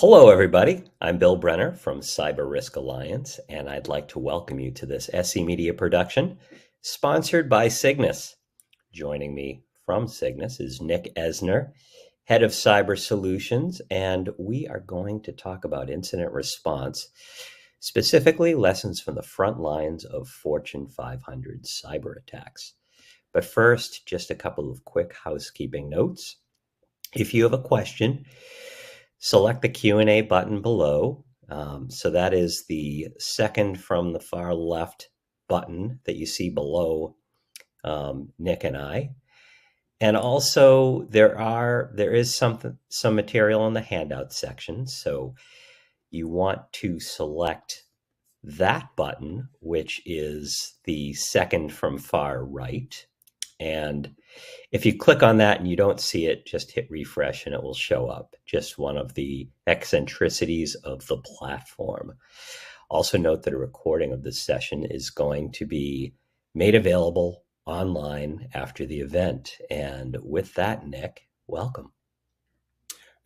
Hello, everybody. I'm Bill Brenner from Cyber Risk Alliance, and I'd like to welcome you to this SE Media production sponsored by Cygnus. Joining me from Cygnus is Nick Esner, Head of Cyber Solutions, and we are going to talk about incident response, specifically lessons from the front lines of Fortune 500 cyber attacks. But first, just a couple of quick housekeeping notes. If you have a question, select the Q&A button below. So that is the second from the far left button that you see below Nick and I. And also there is some material in the handout section. So you want to select that button, which is the second from far right. And if you click on that and you don't see it, just hit refresh and it will show up. Just one of the eccentricities of the platform. Also note that a recording of this session is going to be made available online after the event. And with that, Nick, welcome.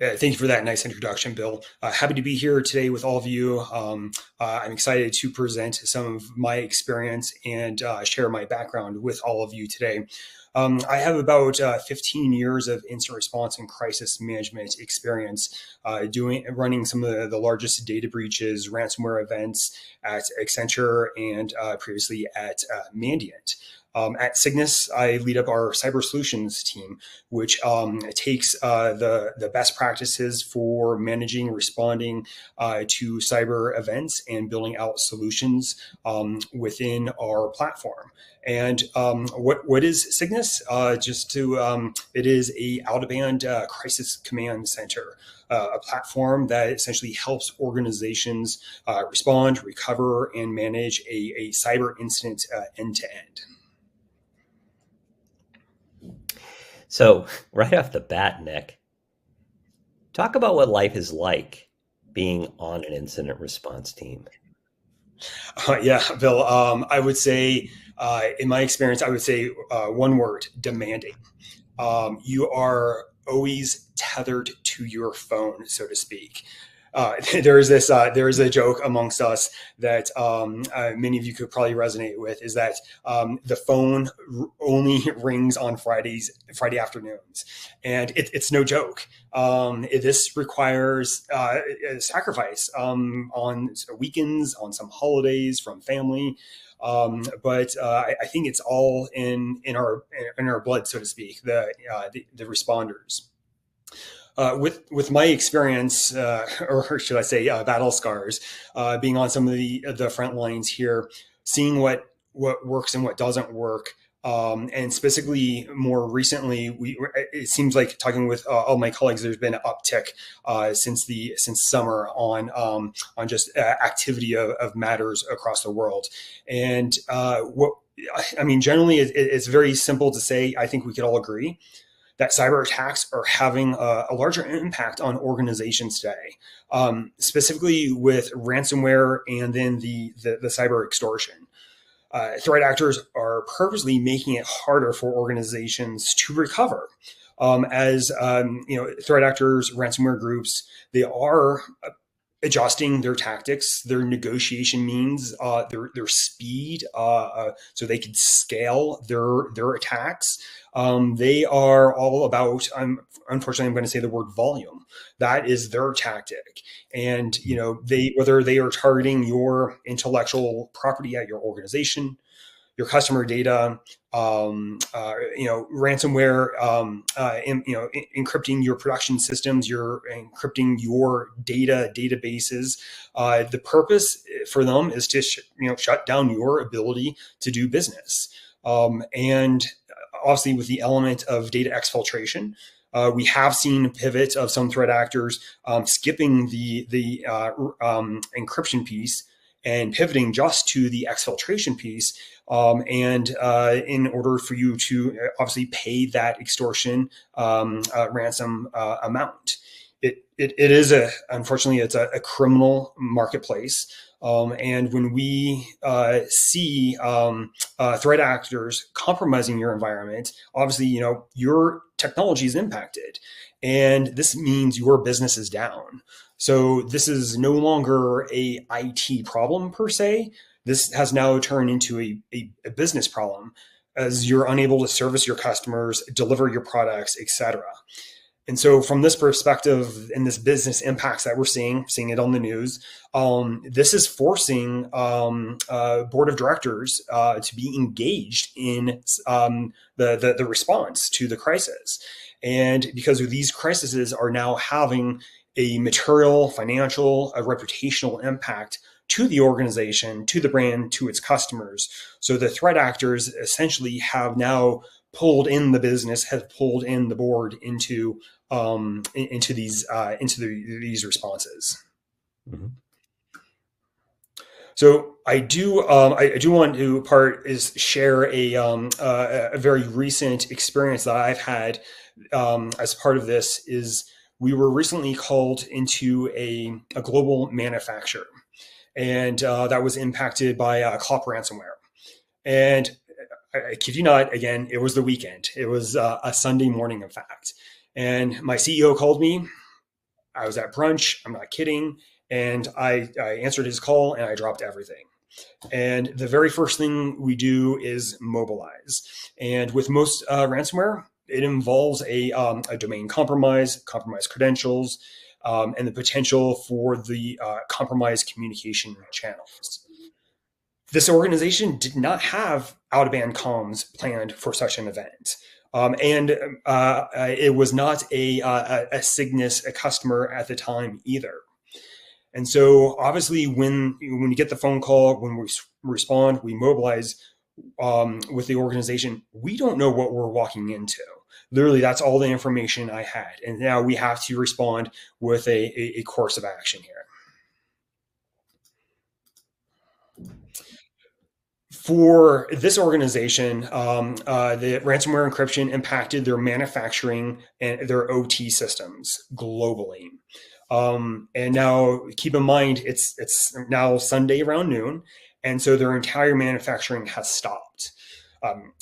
Thank you for that nice introduction, Bill. Happy to be here today with all of you. I'm excited to present some of my experience and share my background with all of you today. I have about 15 years of incident response and crisis management experience running some of the largest data breaches, ransomware events at Accenture and previously at Mandiant. At Cygnus, I lead up our cyber solutions team, which takes the best practices for managing, responding to cyber events and building out solutions within our platform. And what is Cygnus? It is a out-of-band crisis command center, a platform that essentially helps organizations respond, recover, and manage a cyber incident end-to-end. So right off the bat, Nick, talk about what life is like being on an incident response team. Yeah, Bill, I would say, in my experience, I would say one word: demanding. You are always tethered to your phone, so to speak. There is a joke amongst us that many of you could probably resonate with, is that the phone only rings on Friday afternoons, and it's no joke. This requires a sacrifice on weekends, on some holidays from family. But I think it's all in our blood, so to speak. The responders. With my experience, or should I say, battle scars, being on some of the front lines here, seeing what works and what doesn't work, and specifically more recently, it seems like, talking with all my colleagues, there's been an uptick since summer on just activity of matters across the world, and generally, it's very simple to say. I think we could all agree that cyber attacks are having a larger impact on organizations today, specifically with ransomware and then the cyber extortion. Threat actors are purposely making it harder for organizations to recover. Threat actors, ransomware groups, they are adjusting their tactics, their negotiation means, their speed, so they can scale their attacks. They are all about, unfortunately, I'm going to say the word volume. That is their tactic. And, whether they are targeting your intellectual property at your organization, your customer data, ransomware, encrypting your production systems, you're encrypting your databases. The purpose for them is to shut down your ability to do business. And obviously, with the element of data exfiltration, we have seen a pivot of some threat actors skipping the encryption piece and pivoting just to the exfiltration piece, in order for you to obviously pay that extortion ransom amount. It is unfortunately, it's a criminal marketplace. And when we see threat actors compromising your environment, obviously, your technology is impacted, and this means your business is down. So this is no longer a IT problem per se. This has now turned into a business problem, as you're unable to service your customers, deliver your products, etc. And so from this perspective and this business impacts that we're seeing it on the news, this is forcing board of directors to be engaged in the response to the crisis. And because these crises are now having a material, financial, a reputational impact to the organization, to the brand, to its customers. So the threat actors essentially have now pulled in the business, have pulled in the board into these responses. Mm-hmm. So I do want to share a very recent experience that I've had as part of this. Is we were recently called into a global manufacturer, and that was impacted by clop ransomware. And I kid you not, again, it was the weekend. It was a Sunday morning, in fact. And my CEO called me. I was at brunch. I'm not kidding. And I answered his call and I dropped everything. And the very first thing we do is mobilize. And with most ransomware, it involves a domain compromised credentials, and the potential for the compromised communication channels. This organization did not have out-of-band comms planned for such an event. And it was not a Cygnus, a customer at the time either. And so obviously when you get the phone call, when we respond, we mobilize with the organization, we don't know what we're walking into. Literally, that's all the information I had. And now we have to respond with a course of action here. For this organization, the ransomware encryption impacted their manufacturing and their OT systems globally. And now keep in mind, it's now Sunday around noon, and so their entire manufacturing has stopped.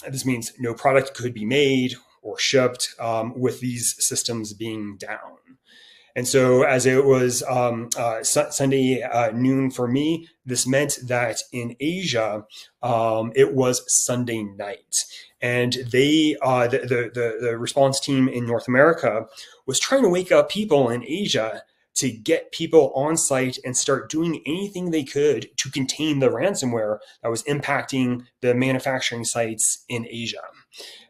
This means no product could be made or shipped with these systems being down. And so as it was Sunday noon for me, this meant that in Asia, it was Sunday night. And they, the response team in North America was trying to wake up people in Asia to get people on site and start doing anything they could to contain the ransomware that was impacting the manufacturing sites in Asia.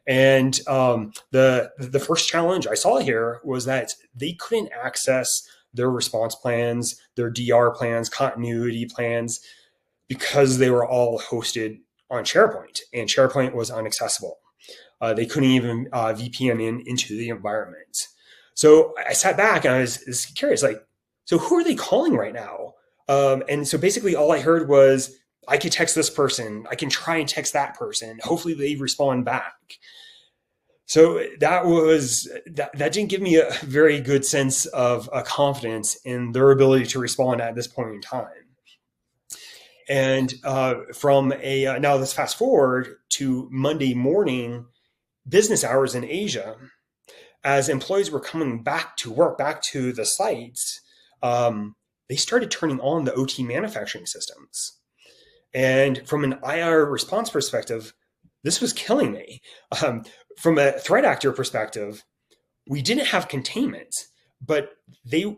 And the first challenge I saw here was that they couldn't access their response plans, their DR plans, continuity plans, because they were all hosted on SharePoint, and SharePoint was inaccessible. They couldn't even VPN into the environment. So I sat back and I was curious, like, so who are they calling right now? And so basically all I heard was, I could text this person. I can try and text that person. Hopefully they respond back. So that didn't give me a very good sense of confidence in their ability to respond at this point in time. And now let's fast forward to Monday morning, business hours in Asia. As employees were coming back to work, back to the sites, they started turning on the OT manufacturing systems. And from an IR response perspective, this was killing me. From a threat actor perspective, we didn't have containment, but they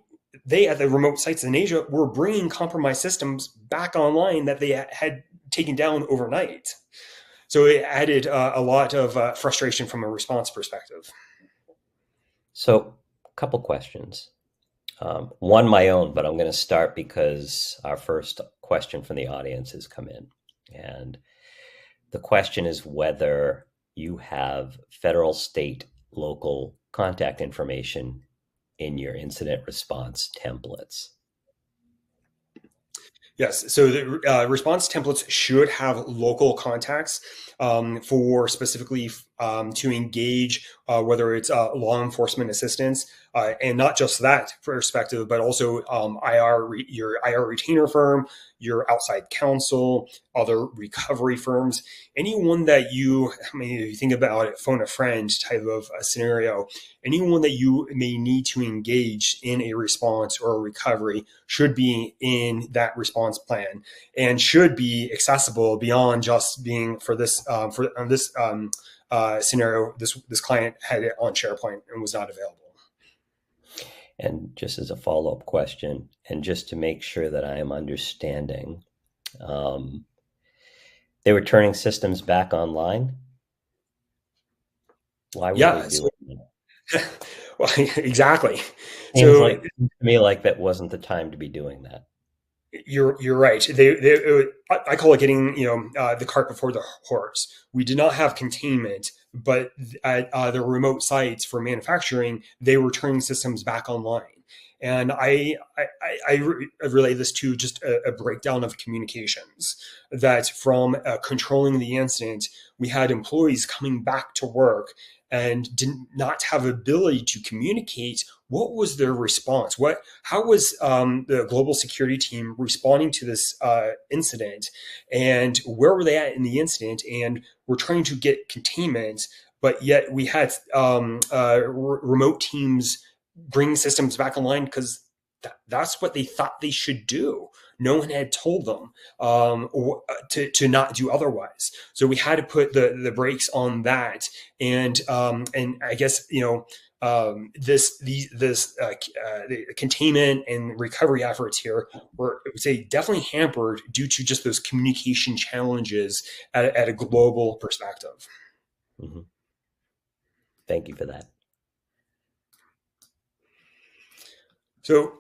at the remote sites in Asia were bringing compromised systems back online that they had taken down overnight. So it added a lot of frustration from a response perspective. So a couple questions. One my own, but I'm going to start because our first question from the audience has come in. And the question is whether you have federal, state, local contact information in your incident response templates. Yes, so the response templates should have local contacts for specifically to engage, whether it's law enforcement assistance, and not just that perspective, but also your IR retainer firm, your outside counsel, other recovery firms, anyone that if you think about it, phone a friend type of a scenario, anyone that you may need to engage in a response or a recovery should be in that response plan and should be accessible beyond just being for this scenario. This client had it on SharePoint and was not available. And just as a follow-up question, and just to make sure that I am understanding, they were turning systems back online. Why were they doing that? Well, exactly. Seems like to me like that wasn't the time to be doing that. You're right. I call it getting the cart before the horse. We did not have containment, but at the remote sites for manufacturing, they were turning systems back online. And I relate this to just a breakdown of communications, that from controlling the incident, we had employees coming back to work and did not have ability to communicate what was their response. How was the global security team responding to this incident, and where were they at in the incident? And we're trying to get containment, but yet we had remote teams bring systems back online because that's what they thought they should do. No one had told them to not do otherwise. So we had to put the brakes on that. And I guess the containment and recovery efforts here were, I would say, definitely hampered due to just those communication challenges at a global perspective. Mm-hmm. Thank you for that. So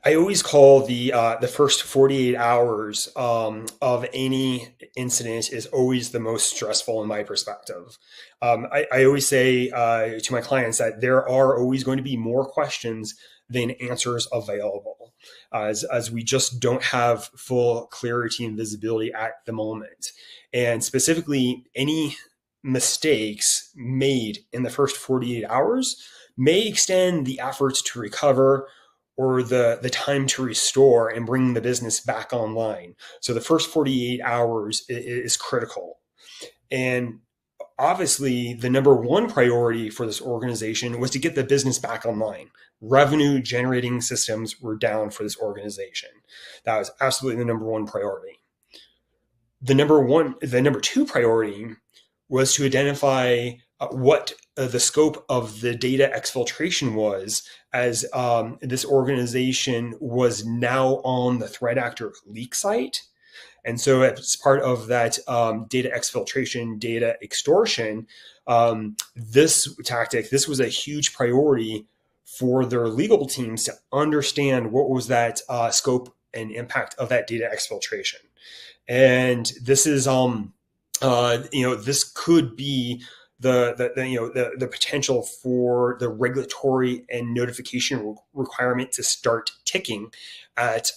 I always call the first 48 hours of any incident is always the most stressful in my perspective. I always say to my clients that there are always going to be more questions than answers available, as we just don't have full clarity and visibility at the moment. And specifically, any mistakes made in the first 48 hours may extend the efforts to recover or the time to restore and bring the business back online. So the first 48 hours is critical. And obviously, the number one priority for this organization was to get the business back online. Revenue generating systems were down for this organization. That was absolutely the number one priority. The number two priority was to identify what the scope of the data exfiltration was, as this organization was now on the threat actor leak site. And so as part of that data exfiltration, data extortion, this was a huge priority for their legal teams to understand what was that scope and impact of that data exfiltration. And this is, this could be the potential for the regulatory and notification requirement to start ticking at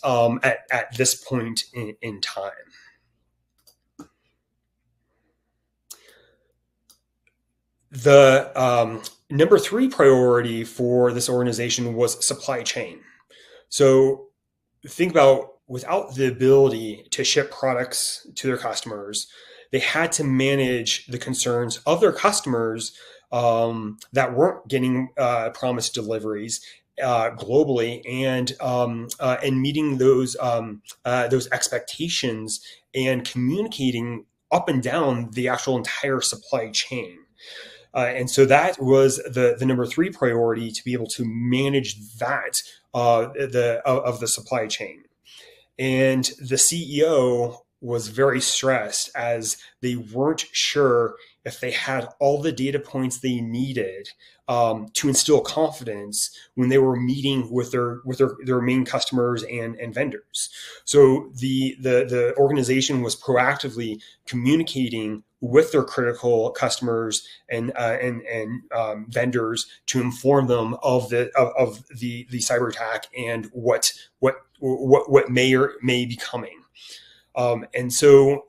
this point in time. The number three priority for this organization was supply chain. So think about, without the ability to ship products to their customers, they had to manage the concerns of their customers that weren't getting promised deliveries globally, and meeting those expectations and communicating up and down the actual entire supply chain. And so that was the number three priority, to be able to manage that of the supply chain. And the CEO was very stressed, as they weren't sure if they had all the data points they needed to instill confidence when they were meeting with their main customers and vendors. So the organization was proactively communicating with their critical customers and vendors to inform them of the cyber attack and what may be coming. And so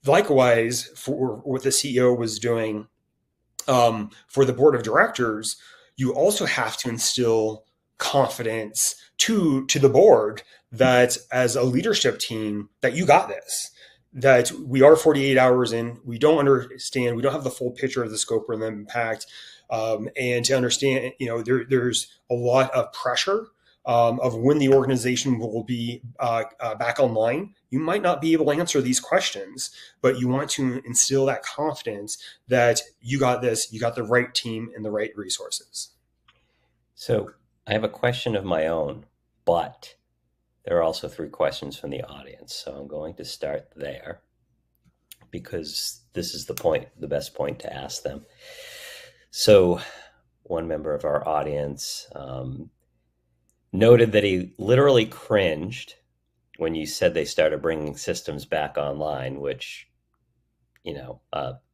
likewise, for what the CEO was doing, For the board of directors, you also have to instill confidence to the board that as a leadership team that you got this, that we are 48 hours in, we don't understand, we don't have the full picture of the scope or the impact, and to understand, there's a lot of pressure of when the organization will be back online. You might not be able to answer these questions, but you want to instill that confidence that you got this, you got the right team and the right resources. So I have a question of my own, but there are also 3 questions from the audience. So I'm going to start there because this is the best point to ask them. So one member of our audience noted that he literally cringed when you said they started bringing systems back online, which,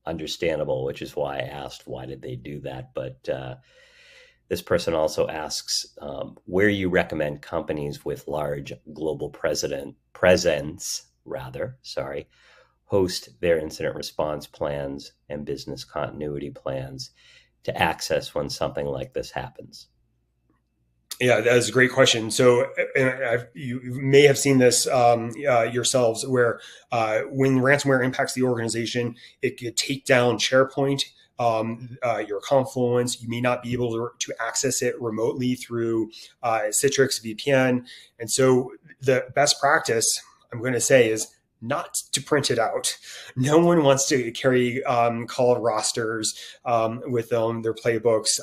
understandable, which is why I asked, why did they do that? But this person also asks where you recommend companies with large global presence, host their incident response plans and business continuity plans to access when something like this happens. Yeah, that is a great question. So you may have seen this yourselves, where when ransomware impacts the organization, it could take down SharePoint, your Confluence. You may not be able to access it remotely through Citrix VPN. And so the best practice, I'm going to say, is not to print it out. No one wants to carry call rosters with them, their playbooks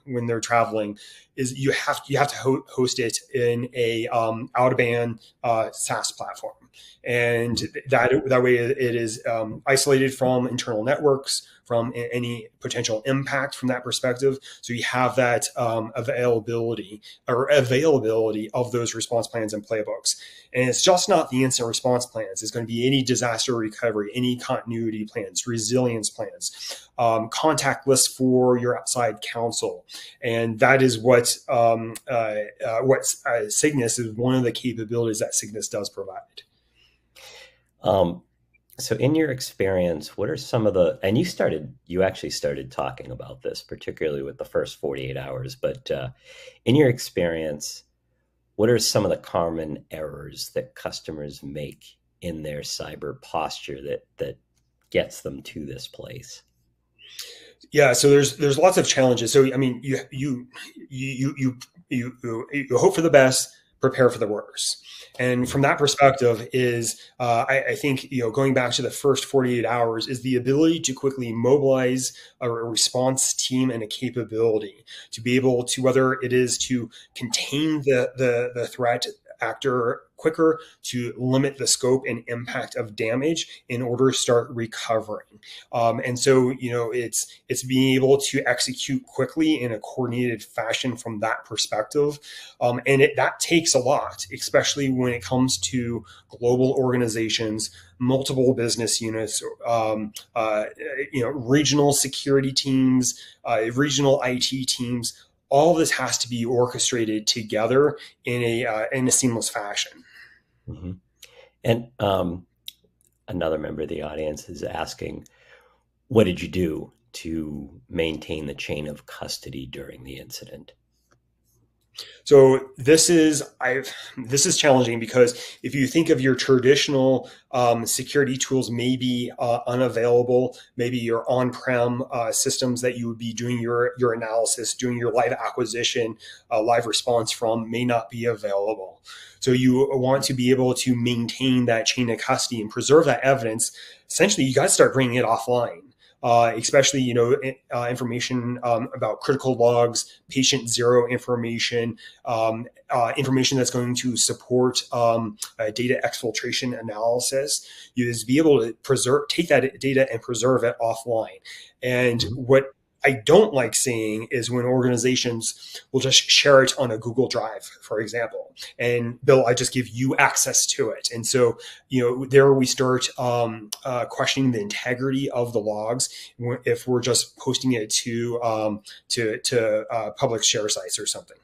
when they're traveling. Is you have to host it in a out-of-band SaaS platform, and that way it is isolated from internal networks, from any potential impact from that perspective. So you have that availability of those response plans and playbooks. And it's just not the incident response plans. It's going to be any disaster recovery, any continuity plans, resilience plans, contact lists for your outside counsel. And that is what Cygnus is, one of the capabilities that Cygnus does provide. So in your experience, what are some of and you actually started talking about this, particularly with the first 48 hours, but in your experience, what are some of the common errors that customers make in their cyber posture that gets them to this place? Yeah, so there's lots of challenges. So I mean, you hope for the best, prepare for the worst. And from that perspective is, I think, going back to the first 48 hours is the ability to quickly mobilize a response team and a capability to be able to, whether it is to contain the threat actor quicker, to limit the scope and impact of damage in order to start recovering. And so, it's being able to execute quickly in a coordinated fashion from that perspective. And that takes a lot, especially when it comes to global organizations, multiple business units, regional security teams, regional IT teams. All of this has to be orchestrated together in a seamless fashion. Mm-hmm. And another member of the audience is asking, what did you do to maintain the chain of custody during the incident? So this is challenging, because if you think of your traditional security tools may be unavailable, maybe your on-prem systems that you would be doing your analysis, doing your live acquisition, live response from may not be available. So you want to be able to maintain that chain of custody and preserve that evidence. Essentially, you got to start bringing it offline. Especially, information about critical logs, patient zero information, information that's going to support data exfiltration analysis. You just be able to take that data and preserve it offline. And what I don't like seeing is when organizations will just share it on a Google Drive, for example, and Bill, I just give you access to it. And so, there we start questioning the integrity of the logs if we're just posting it to public share sites or something.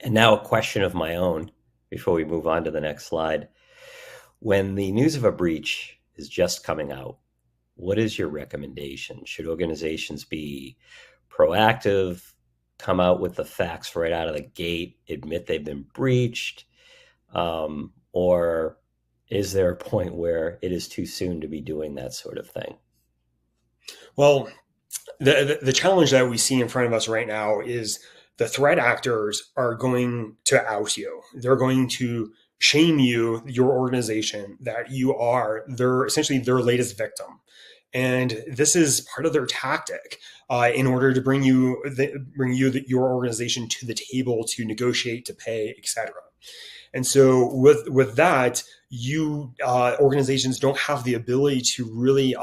And now a question of my own before we move on to the next slide. When the news of a breach is just coming out, what is your recommendation? Should organizations be proactive, come out with the facts right out of the gate, admit they've been breached? Or is there a point where it is too soon to be doing that sort of thing? Well, the challenge that we see in front of us right now is the threat actors are going to out you. They're going to shame you, your organization, that you are essentially their latest victim. And this is part of their tactic in order to bring your organization to the table to negotiate, to pay, etc. And so with that, organizations don't have the ability to really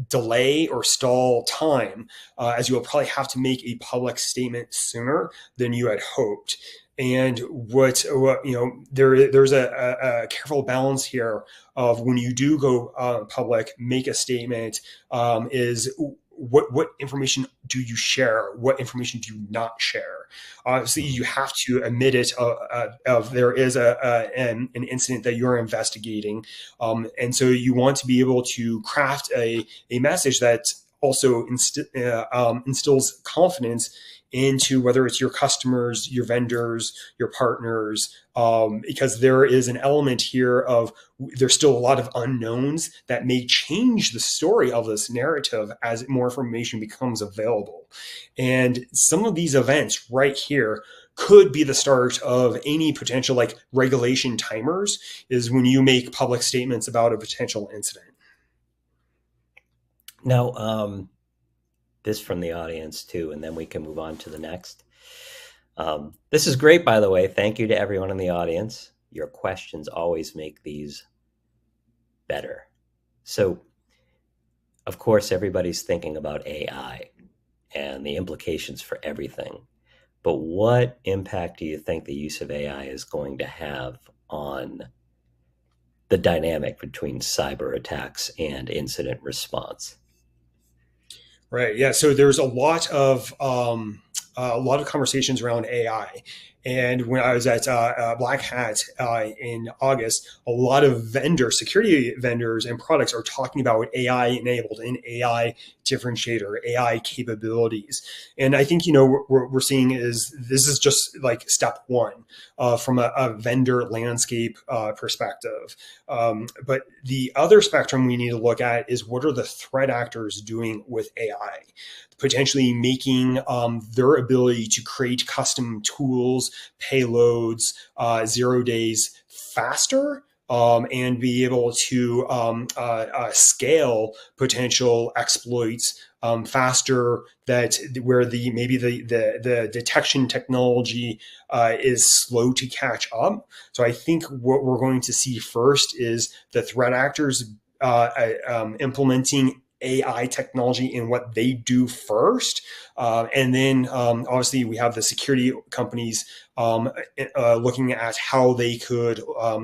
delay or stall time, as you will probably have to make a public statement sooner than you had hoped. And what there's a careful balance here of when you do go public, make a statement, is what information do you share? What information do you not share? Obviously, you have to admit it of there is an incident that you're investigating, and so you want to be able to craft a message that also instills confidence into whether it's your customers, your vendors, your partners, because there is an element here of there's still a lot of unknowns that may change the story of this narrative as more information becomes available. And some of these events right here could be the start of any potential like regulation timers, is when you make public statements about a potential incident. Now, this from the audience too, and then we can move on to the next. This is great, by the way. Thank you to everyone in the audience. Your questions always make these better. So, of course, everybody's thinking about AI and the implications for everything. But what impact do you think the use of AI is going to have on the dynamic between cyber attacks and incident response? Right. Yeah. So there's a lot of conversations around AI. And when I was at Black Hat in August, a lot of security vendors and products are talking about AI enabled and AI differentiator, AI capabilities. And I think, what we're seeing is this is just like step one from a vendor landscape perspective. But the other spectrum we need to look at is what are the threat actors doing with AI? Potentially making their ability to create custom tools, payloads, 0 days faster, and be able to scale potential exploits faster. Where maybe the detection technology is slow to catch up. So I think what we're going to see first is the threat actors implementing AI technology in what they do first. And then obviously we have the security companies looking at how they could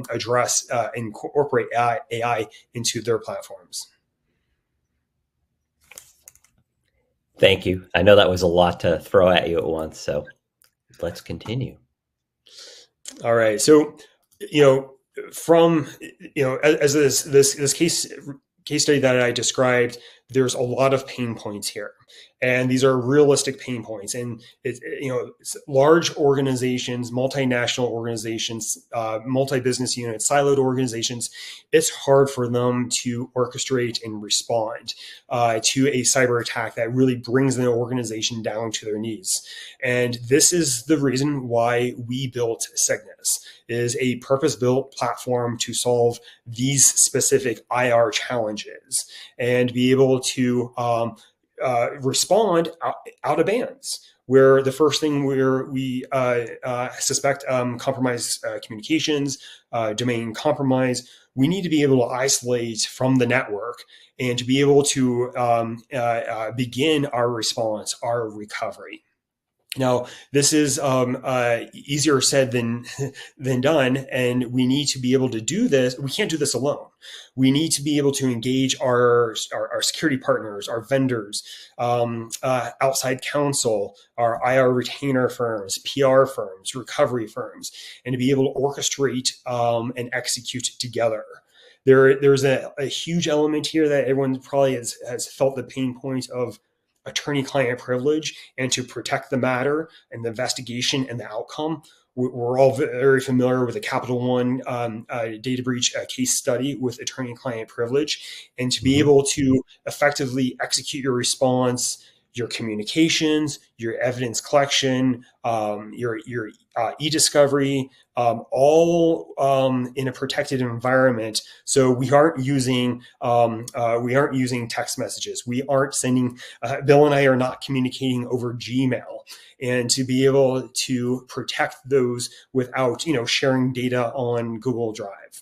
address incorporate AI into their platforms. Thank you. I know that was a lot to throw at you at once, so let's continue. All right. So, as this case study that I described, there's a lot of pain points here, and these are realistic pain points. And it's large organizations, multinational organizations, multi-business units, siloed organizations. It's hard for them to orchestrate and respond to a cyber attack that really brings the organization down to their knees. And this is the reason why we built Cygnus. It is a purpose-built platform to solve these specific IR challenges and be able to respond out of bands, where the first thing we suspect compromised communications, domain compromise. We need to be able to isolate from the network and to be able to begin our response, our recovery. Now, this is easier said than done, and we need to be able to do this. We can't do this alone. We need to be able to engage our security partners, our vendors, outside counsel, our IR retainer firms, PR firms, recovery firms, and to be able to orchestrate and execute together. There's a huge element here that everyone probably has felt the pain point of attorney-client privilege, and to protect the matter and the investigation and the outcome. We're all very familiar with the Capital One data breach case study with attorney-client privilege, and to be able to effectively execute your response, your communications, your evidence collection, your e-discovery, all in a protected environment. So we aren't using text messages. We aren't sending. Bill and I are not communicating over Gmail, and to be able to protect those without sharing data on Google Drive.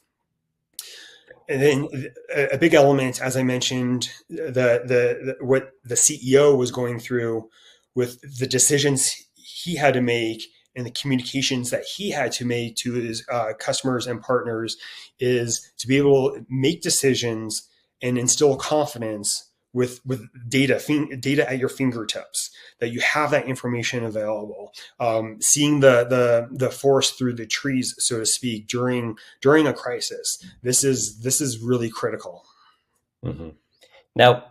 And then a big element, as I mentioned, what the CEO was going through with the decisions he had to make and the communications that he had to make to his customers and partners, is to be able to make decisions and instill confidence with data at your fingertips, that you have that information available, seeing the forest through the trees, so to speak, during a crisis. This is really critical. Mm-hmm. Now,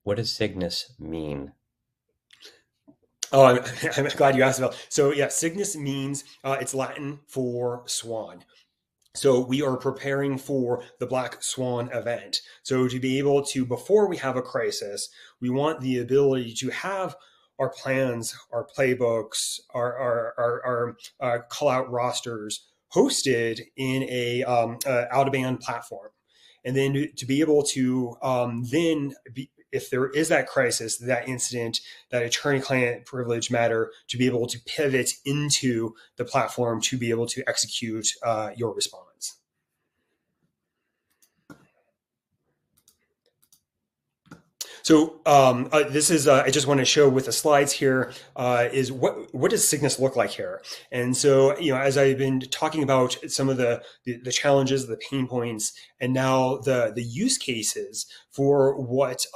what does Cygnus mean? Oh, I'm glad you asked about. So yeah, Cygnus means it's Latin for swan. So we are preparing for the Black Swan event. So to be able to, before we have a crisis, we want the ability to have our plans, our playbooks, our call-out rosters hosted in a out-of-band platform. And then to be able to if there is that crisis, that incident, that attorney-client privilege matter, to be able to pivot into the platform to be able to execute your response. So this is, I just want to show with the slides here, is what does Cygnus look like here? And so, as I've been talking about some of the challenges, the pain points, and now the use cases for what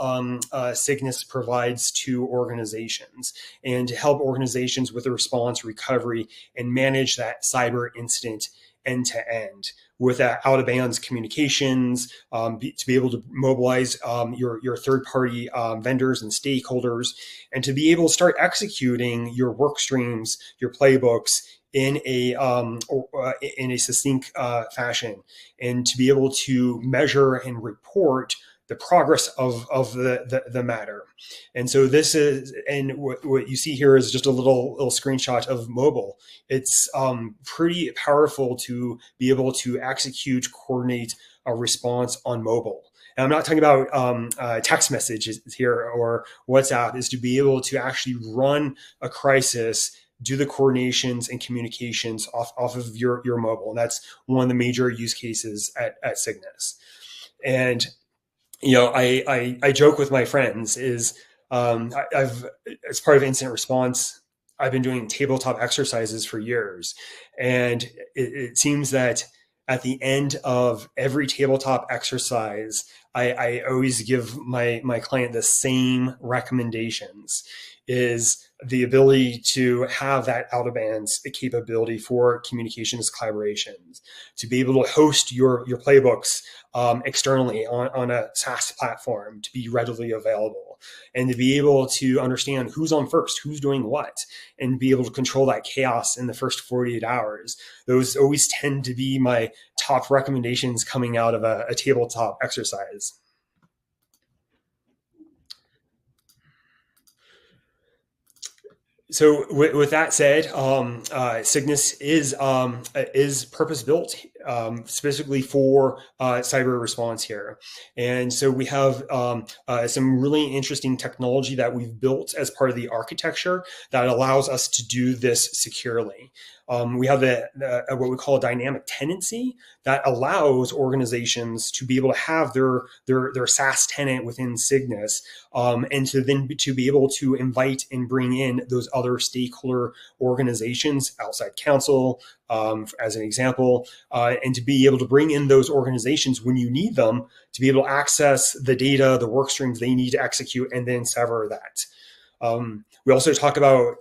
Cygnus provides to organizations, and to help organizations with the response, recovery, and manage that cyber incident end to end, with out-of-bands communications, to be able to mobilize your third-party vendors and stakeholders, and to be able to start executing your work streams, your playbooks in a succinct fashion, and to be able to measure and report the progress of the matter. And so this is, and what you see here is just a little screenshot of mobile. It's pretty powerful to be able to execute, coordinate a response on mobile. And I'm not talking about text messages here or WhatsApp, is to be able to actually run a crisis, do the coordinations and communications off of your mobile. And that's one of the major use cases at Cygnus. And I joke with my friends is I've, as part of incident response, I've been doing tabletop exercises for years. And it seems that at the end of every tabletop exercise, I always give my client the same recommendations, is the ability to have that out-of-bands capability for communications collaborations, to be able to host your playbooks externally on a SaaS platform, to be readily available, and to be able to understand who's on first, who's doing what, and be able to control that chaos in the first 48 hours. Those always tend to be my top recommendations coming out of a tabletop exercise. So with that said, Cygnus is purpose built specifically for cyber response here, and so we have some really interesting technology that we've built as part of the architecture that allows us to do this securely. We have what we call a dynamic tenancy that allows organizations to be able to have their SaaS tenant within Cygnus, and to be able to invite and bring in those other stakeholder organizations, outside counsel, as an example, and to be able to bring in those organizations when you need them, to be able to access the data, the work streams they need to execute, and then sever that. We also talk about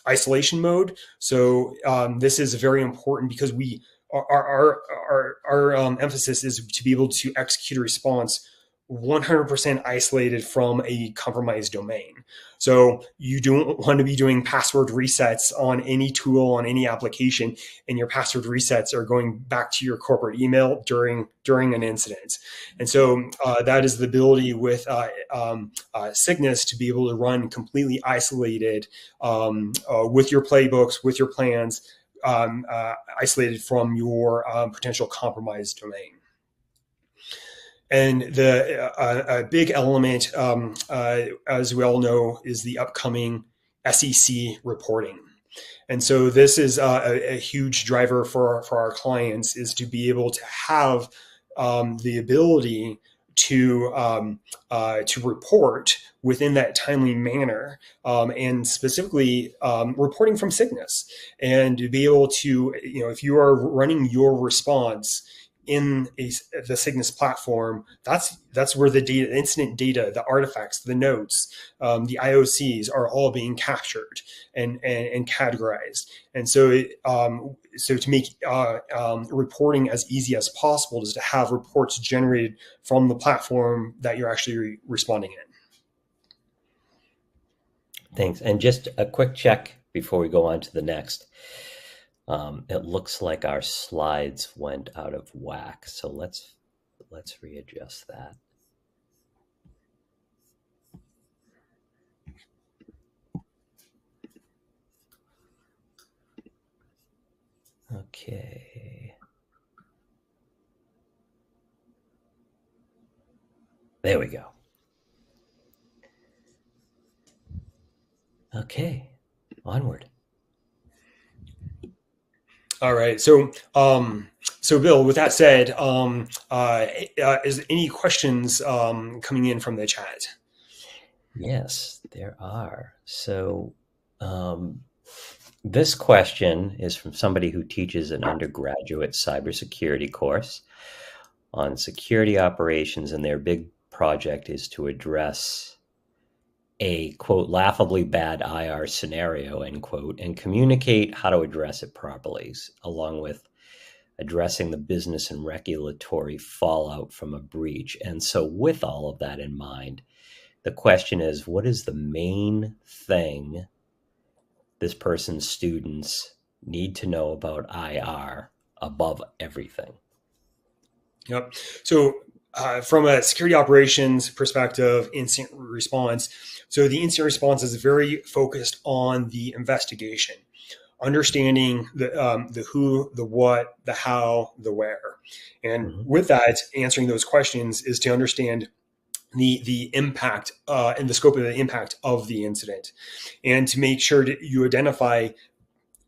isolation mode. So this is very important because we our emphasis is to be able to execute a response 100% isolated from a compromised domain. So you don't want to be doing password resets on any tool, on any application, and your password resets are going back to your corporate email during an incident. And so that is the ability with Cygnus to be able to run completely isolated with your playbooks, with your plans, isolated from your potential compromised domain. And a big element, as we all know, is the upcoming SEC reporting. And so this is a huge driver for our clients, is to be able to have the ability to report within that timely manner, and specifically reporting from Cygnus, and to be able to, if you are running your response in the Cygnus platform, that's where the data, incident data, the artifacts, the notes, the IOCs are all being captured and categorized. And so, so to make reporting as easy as possible is to have reports generated from the platform that you're actually responding in. Thanks. And just a quick check before we go on to the next. It looks like our slides went out of whack, so let's readjust that. Okay. There we go. Okay, onward. All right. So, so Bill, with that said, is any questions coming in from the chat? Yes, there are. So, this question is from somebody who teaches an undergraduate cybersecurity course on security operations, and their big project is to address a, quote, laughably bad IR scenario, end quote, and communicate how to address it properly, along with addressing the business and regulatory fallout from a breach. And so with all of that in mind, the question is, what is the main thing this person's students need to know about IR above everything? Yep. So from a security operations perspective, incident response, so the incident response is very focused on the investigation, understanding the who, the what, the how, the where. And with that, answering those questions is to understand the impact and the scope of the impact of the incident, and to make sure that you identify,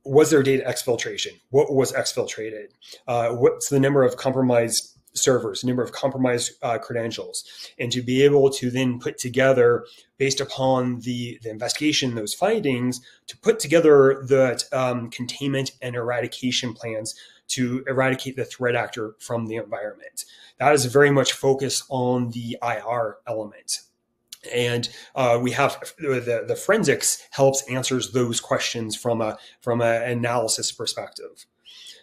was there data exfiltration? What was exfiltrated? What's the number of compromised servers, number of compromised credentials, and to be able to then put together, based upon the investigation, those findings, to put together the containment and eradication plans to eradicate the threat actor from the environment. That is very much focused on the IR element. And we have the forensics helps answers those questions from an analysis perspective.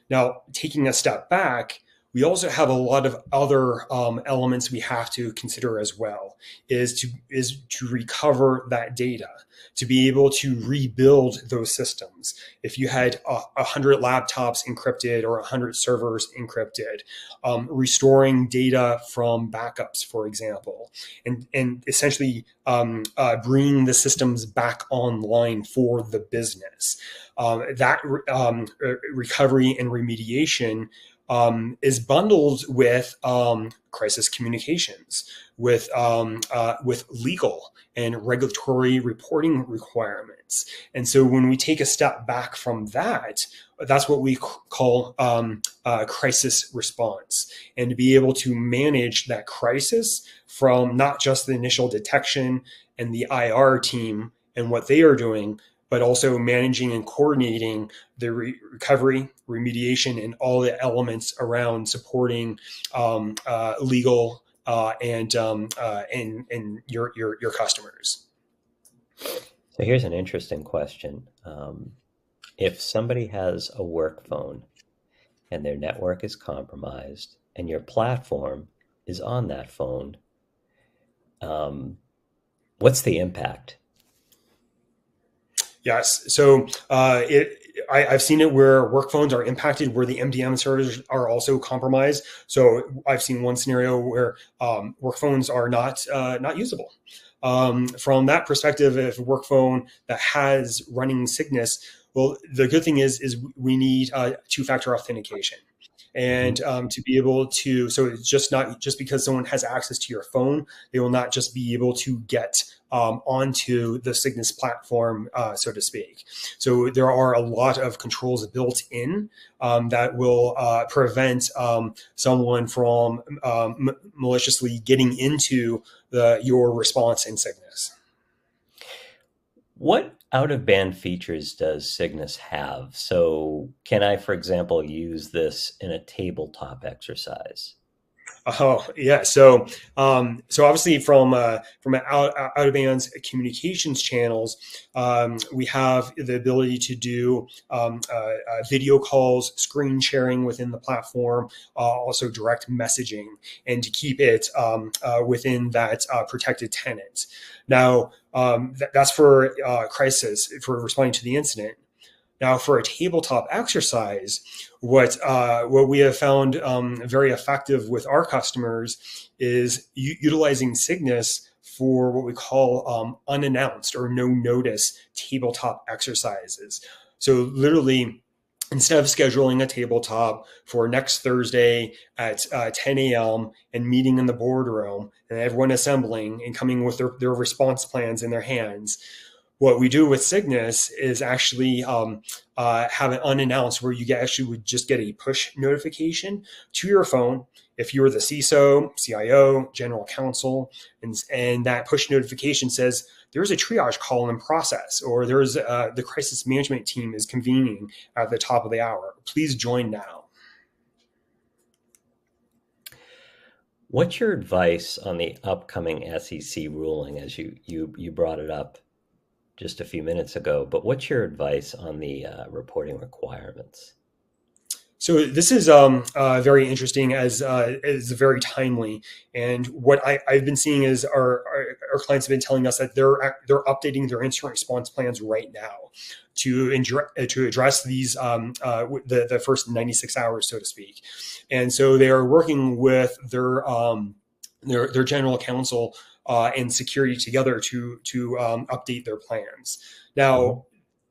Now, taking a step back, we also have a lot of other elements we have to consider as well, is to recover that data, to be able to rebuild those systems. If you had 100 laptops encrypted or 100 servers encrypted, restoring data from backups, for example, and essentially bringing the systems back online for the business. That recovery and remediation is bundled with crisis communications, with legal and regulatory reporting requirements. And so when we take a step back from that, that's what we call crisis response, and to be able to manage that crisis from not just the initial detection and the IR team and what they are doing, but also managing and coordinating the recovery, remediation, and all the elements around supporting legal and your customers. So here's an interesting question. If somebody has a work phone and their network is compromised and your platform is on that phone, what's the impact? Yes. So I've seen it where work phones are impacted, where the MDM servers are also compromised. So I've seen one scenario where work phones are not usable. From that perspective, if a work phone that has running Cygnus, well, the good thing is we need two-factor authentication. And to be able to, so it's not just because someone has access to your phone, they will not just be able to get onto the Cygnus platform, so to speak. So there are a lot of controls built in that will prevent someone from maliciously getting into your response in Cygnus. What out-of-band features does Cygnus have? So can I, for example, use this in a tabletop exercise? Oh yeah, so obviously from out of band communications channels, we have the ability to do video calls, screen sharing within the platform, also direct messaging, and to keep it within that protected tenant. Now that's for crisis, for responding to the incident. Now, for a tabletop exercise, what we have found very effective with our customers is utilizing Cygnus for what we call unannounced or no notice tabletop exercises. So literally, instead of scheduling a tabletop for next Thursday at 10 a.m. and meeting in the boardroom and everyone assembling and coming with their response plans in their hands, what we do with Cygnus is actually have it unannounced, where you actually would just get a push notification to your phone if you're the CISO, CIO, general counsel, and that push notification says there's a triage call in process, or there's the crisis management team is convening at the top of the hour. Please join now. What's your advice on the upcoming SEC ruling, as you brought it up just a few minutes ago, but what's your advice on the reporting requirements? So this is very interesting, as very timely. And what I've been seeing is our clients have been telling us that they're updating their incident response plans right now to address these the first 96 hours, so to speak. And so they are working with their general counsel and security together to update their plans. Now,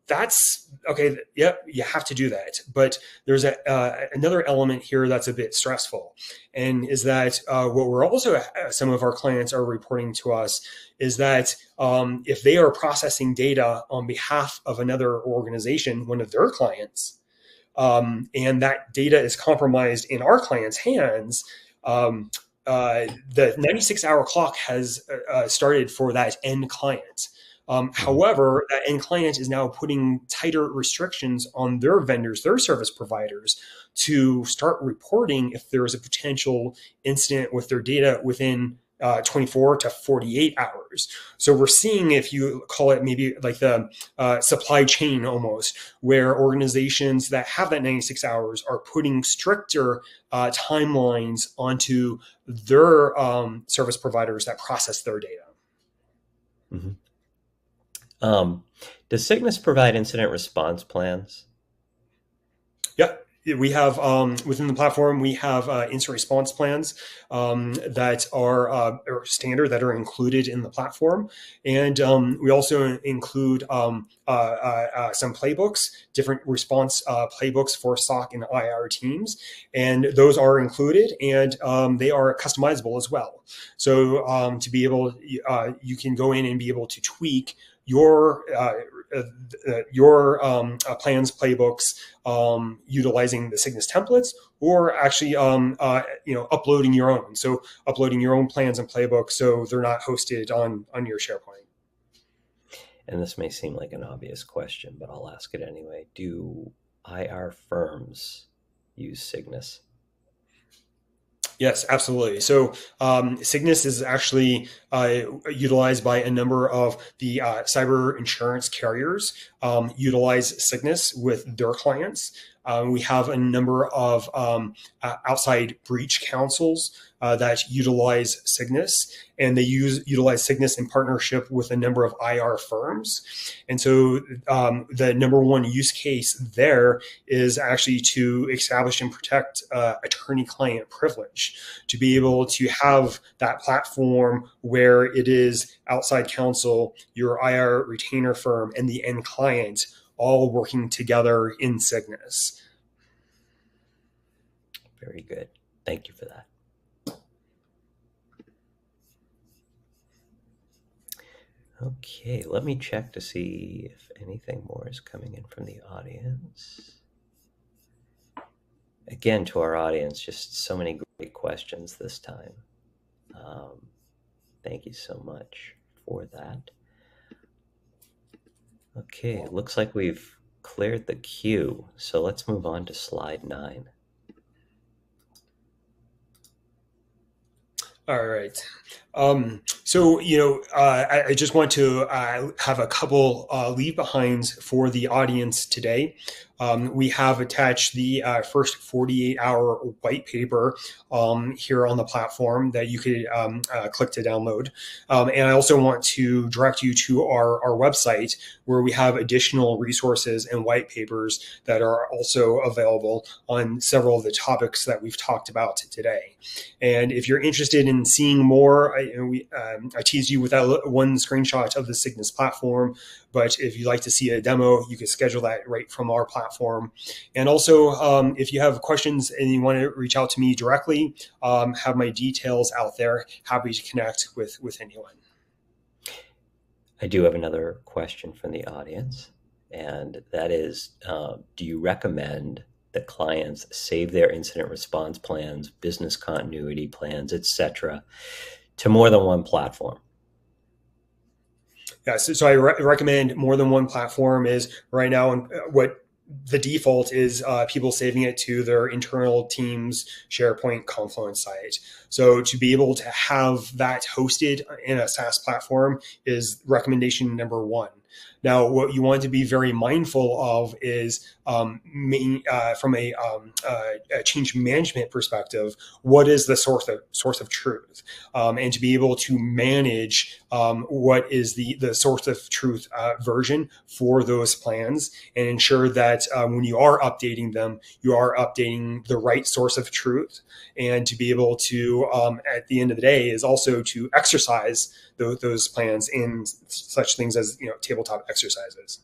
that's okay. Yep, you have to do that. But there's another element here that's a bit stressful, and is that what we're also, some of our clients are reporting to us, is that if they are processing data on behalf of another organization, one of their clients, and that data is compromised in our client's hands, the 96-hour clock has started for that end client. However, that end client is now putting tighter restrictions on their vendors, their service providers, to start reporting if there is a potential incident with their data within 24 to 48 hours. So we're seeing, if you call it maybe like the supply chain almost, where organizations that have that 96 hours are putting stricter timelines onto their service providers that process their data. Mm-hmm. Does Cygnus provide incident response plans? Yeah, we have within the platform, we have incident response plans that are standard, that are included in the platform. And we also include some playbooks, different response playbooks for SOC and IR teams. And those are included, and they are customizable as well. So to be able, you can go in and be able to tweak your plans, playbooks, utilizing the Cygnus templates, or actually uploading your own. So uploading your own plans and playbooks, so they're not hosted on your SharePoint. And this may seem like an obvious question, but I'll ask it anyway. Do IR firms use Cygnus? Yes, absolutely. So Cygnus is actually utilized by a number of the cyber insurance carriers, utilize Cygnus with their clients. We have a number of outside breach counsels that utilize Cygnus, and they utilize Cygnus in partnership with a number of IR firms. And so the number one use case there is actually to establish and protect attorney-client privilege, to be able to have that platform where it is outside counsel, your IR retainer firm, and the end client all working together in Cygnus. Very good. Thank you for that. Okay, let me check to see if anything more is coming in from the audience. Again, to our audience, just so many great questions this time. Thank you so much for that. Okay, it looks like we've cleared the queue, so let's move on to slide 9. All right. So, I just want to have a couple leave behinds for the audience today. We have attached the first 48-hour white paper here on the platform that you could click to download. And I also want to direct you to our website, where we have additional resources and white papers that are also available on several of the topics that we've talked about today. And if you're interested in seeing more, I teased you with that one screenshot of the Cygnus platform, but if you'd like to see a demo, you can schedule that right from our platform. And also, if you have questions and you want to reach out to me directly, have my details out there. Happy to connect with anyone. I do have another question from the audience, and that is, do you recommend that clients save their incident response plans, business continuity plans, etc., to more than one platform? Yeah, so I recommend more than one platform. Is right now what the default is people saving it to their internal team's SharePoint Confluence site. So to be able to have that hosted in a SaaS platform is recommendation number one. Now, what you want to be very mindful of is from a change management perspective, what is the source of truth, and to be able to manage what is the source of truth version for those plans, and ensure that when you are updating them, you are updating the right source of truth, and to be able to at the end of the day is also to exercise those plans in such things as tabletop exercises.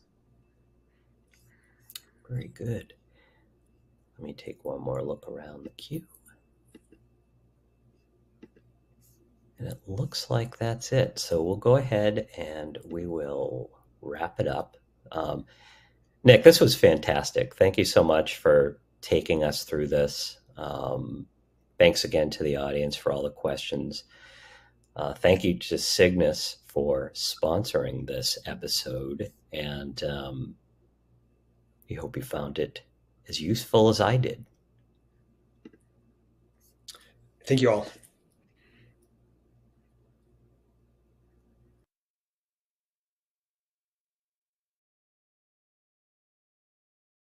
Very good. Let me take one more look around the queue. And it looks like that's it. So we'll go ahead and we will wrap it up. Nick, this was fantastic. Thank you so much for taking us through this. Thanks again to the audience for all the questions. Thank you to Cygnus for sponsoring this episode, and we hope you found it as useful as I did. Thank you all.